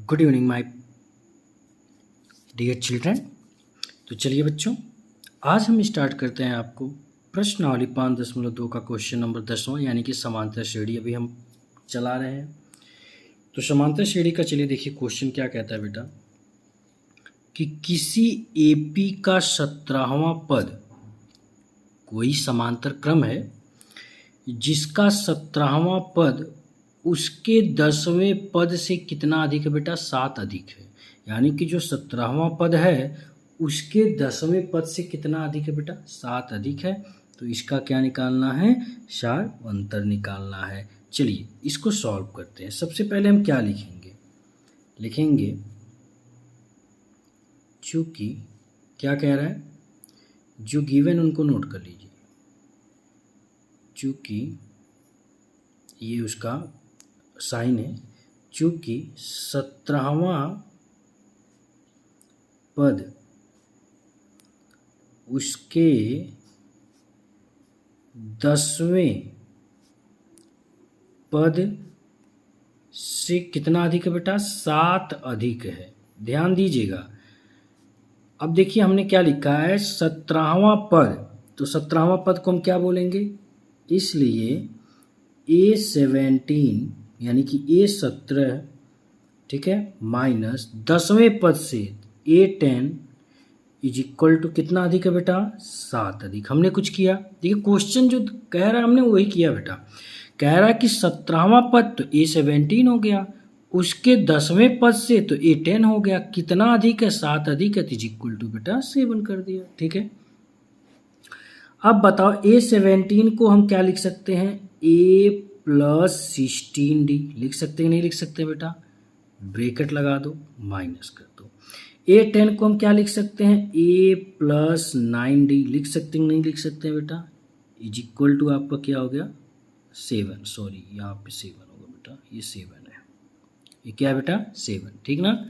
Good evening my dear children. तो चलिए बच्चों, आज हम स्टार्ट करते हैं आपको प्रश्नावली 5.2 का क्वेश्चन नंबर 10वां, यानी कि समांतर श्रेणी अभी हम चला रहे हैं। तो समांतर श्रेणी का चलिए देखिए क्वेश्चन क्या कहता है बेटा, कि किसी एपी का 17वां पद कोई समांतर क्रम है जिसका 17वां पद उसके 10वें पद से कितना अधिक है बेटा? 7 अधिक है। यानी कि जो 17वां पद है उसके 10वें पद से कितना अधिक है बेटा? 7 अधिक है। तो इसका क्या निकालना है? शार्प अंतर निकालना है। चलिए इसको सॉल्व करते हैं। सबसे पहले हम क्या लिखेंगे चूंकि क्या कह रहा है, जो गिवन उनको नोट कर लीजिए। चूंकि ये उसका साइन है, चूंकि 17वां पद उसके 10वें पद से कितना अधिक है बेटा? 7 अधिक है। ध्यान दीजिएगा। अब देखिए हमने क्या लिखा है, 17वां पद। तो 17वां पद को हम क्या बोलेंगे? इसलिए A17 यानी कि A17, ठीक है, माइनस 10वें पद से A10 इज इक्वल टू कितना अधिक है बेटा? 7 अधिक। हमने कुछ किया, देखिए क्वेश्चन जो कह रहा है हमने वही किया बेटा। कह रहा है कि 17वां पद तो A17 हो गया, उसके 10वें पद से तो A10 हो गया। कितना अधिक है? 7 अधिक है, तो इज इक्वल टू बेटा 7 कर दिया। ठीक है, अब बताओ A17 को हम क्या लिख सकते हैं? A+16D लिख सकते हैं, नहीं लिख सकते बेटा? ब्रैकेट लगा दो, माइनस कर दो। A10 को हम क्या लिख सकते हैं? A+9D लिख सकते हैं, नहीं लिख सकते हैं बेटा? इज इक्वल टू आपका क्या हो गया? 7। सॉरी, यहाँ पे 7 होगा बेटा, ये 7 है। ये क्या है बेटा? 7। ठीक ना?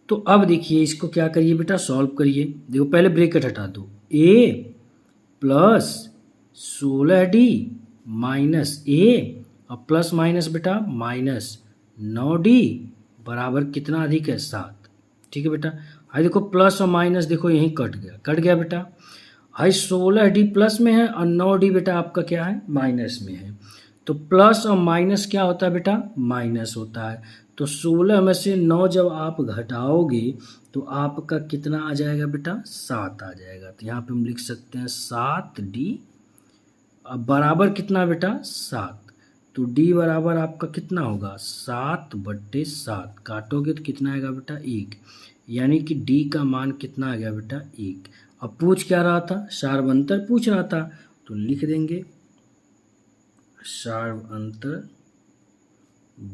तो अब देखिए इसको क्या करिए बेटा, सॉल्व करिए। देखो पहले ब्रैकेट हटा दो। A+16D माइनस A और प्लस माइनस बेटा -9D बराबर कितना अधिक है? 7। ठीक है बेटा। हाई देखो प्लस और माइनस देखो यहीं कट गया बेटा। हाई 16D प्लस में है और 9D बेटा आपका क्या है? माइनस में है। तो प्लस और माइनस क्या होता है बेटा? माइनस होता है। तो 16 में से 9 जब आप घटाओगे तो आपका कितना आ जाएगा बेटा? 7 आ जाएगा। तो यहाँ पे हम लिख सकते हैं 7D अब बराबर कितना बेटा? 7। तो D बराबर आपका कितना होगा? 7/7। काटोगे तो कितना आएगा बेटा? 1। यानी कि D का मान कितना आ गया बेटा? 1। अब पूछ क्या रहा था? शार्प अंतर पूछ रहा था, तो लिख देंगे शार्प अंतर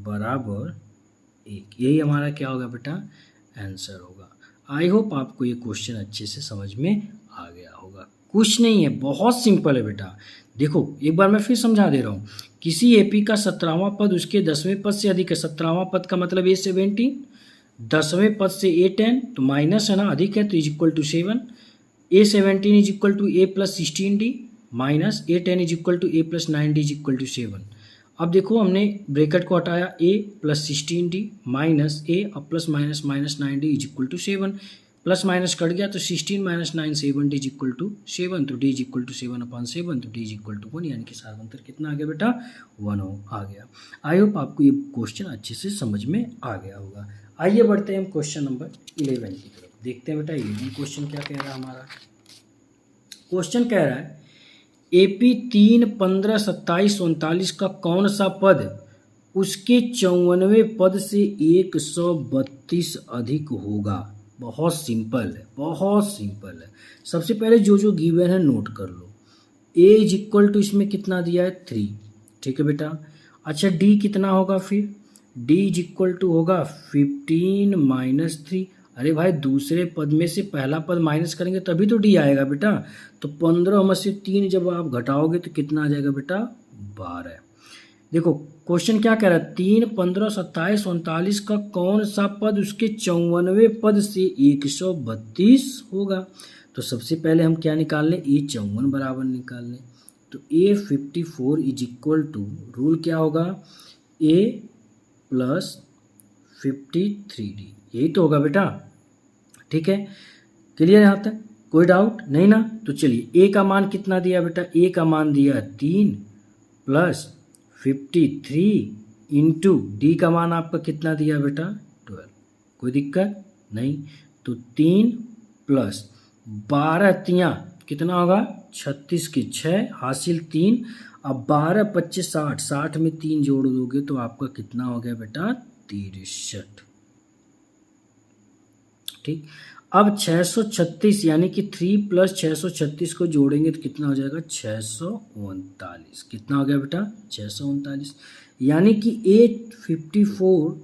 बराबर 1। यही हमारा क्या होगा बेटा? आंसर होगा। आई होप आपको ये क्वेश्चन अच्छे से समझ में आ गया होगा। कुछ नहीं है, बहुत सिंपल है बेटा। देखो एक बार मैं फिर समझा दे रहा हूँ। किसी एपी का 17वां पद उसके 10वें पद से अधिक है। 17वां पद का मतलब A17, 10वें पद से A10, तो माइनस है ना, अधिक है, तो is equal to 7। A17 is equal to A+16D minus A10 is equal to A+9D is equal to 7। अब देखो हमने ब्रैकेट को हटाया, A+16D माइनस A और plus minus -9D is equal to 7। Plus minus cut गया तो 16 - 9 7D इज इक्वल टू 7। तो D is equal to 7/7, तो D इज इक्वल टू 1। यानी कि सारा अंतर कितना आ गया बेटा? 1 आ गया। आई होप आपको ये क्वेश्चन अच्छे से समझ में आ गया होगा। आइए बढ़ते हैं हम क्वेश्चन नंबर 11 की तरफ। देखते हैं बेटा 11 क्वेश्चन क्या कह रहा है हमारा। क्वेश्चन कह रहा है AP 3, 15, 27, 39 का कौन सा पद उसके 54वें पद से 132 अधिक होगा? बहुत सिंपल है, बहुत सिंपल है। सबसे पहले जो गिवन है नोट कर लो। A इज इक्वल टू इसमें कितना दिया है? 3। ठीक है बेटा। अच्छा D कितना होगा फिर? D इज इक्वल टू होगा 15 - 3। अरे भाई दूसरे पद में से पहला पद माइनस करेंगे तभी तो D आएगा बेटा। तो 15 में से 3 जब आप घटाओगे तो कितना आ जाएगा बेटा? 12। देखो क्वेश्चन क्या कह रहा है, 3, 15, 27, 39 का कौन सा पद उसके 54वें पद से 132 होगा? तो सबसे पहले हम क्या निकाल लें? A54 बराबर निकाल लें। तो A54 is equal to, rule क्या होगा? A+54 53D, यही तो होगा बेटा। ठीक है, क्लियर यहाँ तक, कोई डाउट नहीं ना? तो चलिए, ए का मान कितना दिया बेटा? ए का मान दिया 3 प्लस 53 इंटू डी का मान आपका कितना दिया बेटा? 12। कोई दिक्कत नहीं? तो 3 प्लस 12 तियाँ कितना होगा? 36 की 6 हासिल 3। अब 12 25 60, 60 में 3 जोड़ दोगे तो आपका कितना हो गया बेटा? 63। ठीक, अब 636 यानी कि 3 प्लस 636 को जोड़ेंगे तो कितना हो जाएगा? 639। कितना हो गया बेटा? 639। यानी कि 854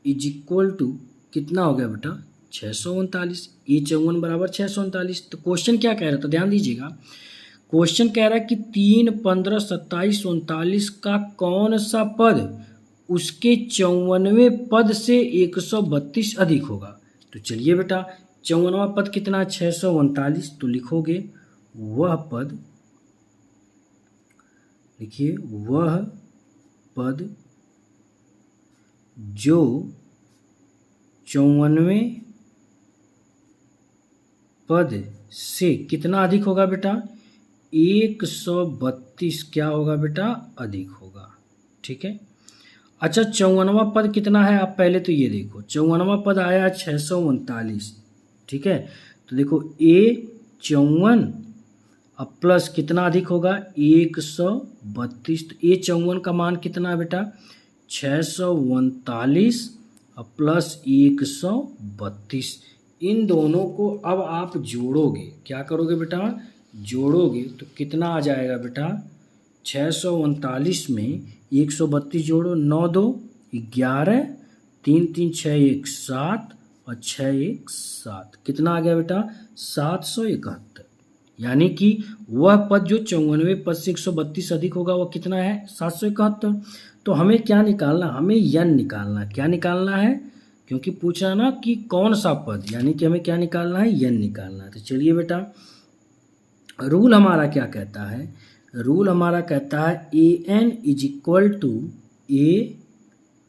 इज इक्वल टू कितना हो गया बेटा? 639। ए 54 बराबर 639। तो क्वेश्चन क्या कह रहा था, ध्यान दीजिएगा। क्वेश्चन कह रहा है कि 3, 15, 27, 39 का कौन सा पद उसके 54वें पद से 132 अधिक होगा। तो चलिए बेटा, 54वां पद कितना? 639। तो लिखोगे वह पद, लिखिए वह पद जो 54वें पद से कितना अधिक होगा बेटा? 132 क्या होगा बेटा? अधिक होगा। ठीक है, अच्छा 54वां पद कितना है? आप पहले तो ये देखो, 54वां पद आया 639। ठीक है, तो देखो ए 54 अब प्लस कितना अधिक होगा? 132। तो ए 54 का मान कितना है बेटा? 639 अब प्लस 132। इन दोनों को अब आप जोड़ोगे, क्या करोगे बेटा? जोड़ोगे तो कितना आ जाएगा बेटा? 639 में 132 जोड़ो, 9 2 11, 3 3 6 1 7 और 6 1 7, कितना आ गया बेटा? 771। यानी कि वह पद जो 54वें पद से 132 अधिक होगा वो कितना है? 771। तो हमें क्या निकालना? हमें यन निकालना। क्या निकालना है? क्योंकि पूछा ना कि कौन सा पद, यानी कि हमें क्या निकालना है? यन निकालना है। तो चलिए बेटा, रूल हमारा क्या कहता है? रूल हमारा कहता है a n is equal to a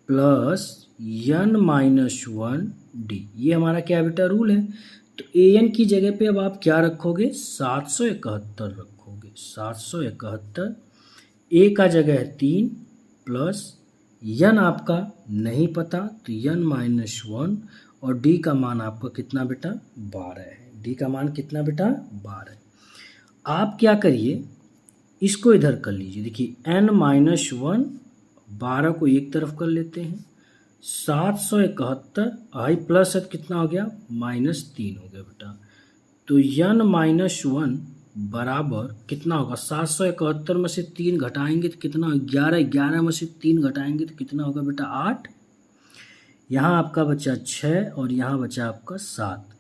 plus n minus 1 d. ये हमारा क्या बेटा? रूल है। तो ए एन की जगह पे अब आप क्या रखोगे? 771 रखोगे। 771, ए का जगह है 3 प्लस यन आपका नहीं पता तो यन माइनस 1 और डी का मान आपका कितना बेटा? 12 है। डी का मान कितना बेटा? 12। आप क्या करिए, इसको इधर कर लीजिए। देखिए n माइनस 1, 12 को एक तरफ कर लेते हैं। 771 आई प्लस है कितना हो गया? -3 हो गया बेटा। तो n माइनस 1 बराबर कितना होगा? 771 में से 3 घटाएंगे तो कितना? 11, 11 में से 3 घटाएंगे तो कितना होगा बेटा? 8। यहाँ आपका बचा 6 और यहाँ बचा आपका 7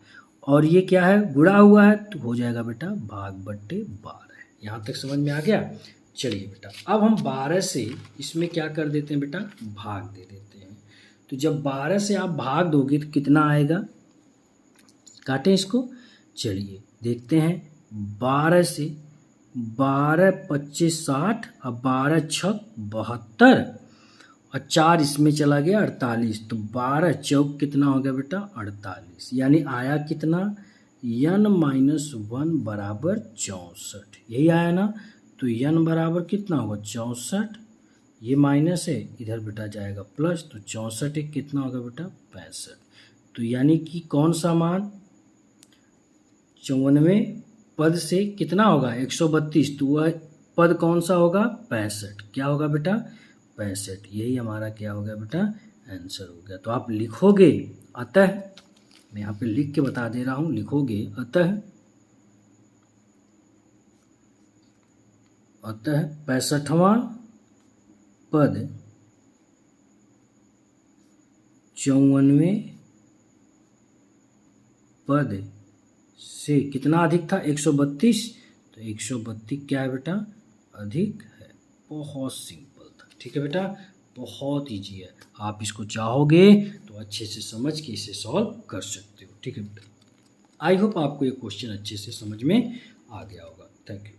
और ये क्या है? गुणा हुआ है तो हो जाएगा बेटा भाग बट्टे 12। यहाँ तक समझ में आ गया? चलिए बेटा, अब हम 12 से इसमें क्या कर देते हैं बेटा? भाग दे देते हैं। तो जब 12 से आप भाग दोगे तो कितना आएगा? काटें इसको। चलिए देखते हैं, 12 से 12 25 60 अब 12 छक 72 और 4 इसमें चला गया 48। तो 12 चौक कितना हो गया बेटा? 48। यानी आया कितना? n माइनस 1 बराबर 64। यही आया ना? तो n बराबर कितना होगा? 64। ये माइनस है, इधर बेटा जाएगा प्लस, तो 64 एक कितना होगा बेटा? 65। तो यानी कि कौन सा मान? 54वें पद से कितना होगा? 132। तो वह पद कौन सा होगा? 65। क्या होगा बेटा? 65। यही हमारा क्या हो गया बेटा? आंसर हो गया। तो आप लिखोगे, अतः मैं यहाँ पे लिख के बता दे रहा हूँ, लिखोगे अतः 65वां पद 54वें पद से कितना अधिक था? 132। तो 132 क्या है बेटा? अधिक है। बहुत सिंपल था। ठीक है बेटा, बहुत ईजी है। आप इसको चाहोगे तो अच्छे से समझ के इसे सॉल्व कर सकते हो। ठीक है बेटा, आई होप आपको ये क्वेश्चन अच्छे से समझ में आ गया होगा। Thank you.